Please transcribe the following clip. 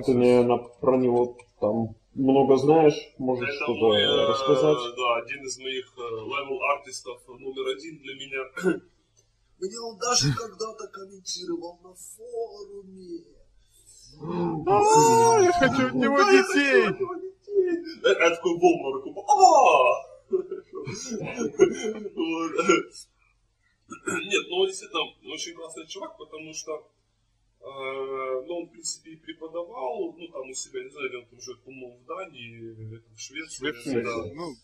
Ты, наверное, про него там много знаешь, можешь Это что-то мой, рассказать? да, один из моих левел-артистов номер один для меня. Меня он даже когда-то комментировал на форуме. Я хочу в него детей. Я такой в обморок. Нет, ну он действительно очень классный чувак, потому что ну, он, в принципе, и преподавал, ну, там у себя, не знаю, где он там живет, по-моему, в Дании, в Швеции. Швеция, Да. ну,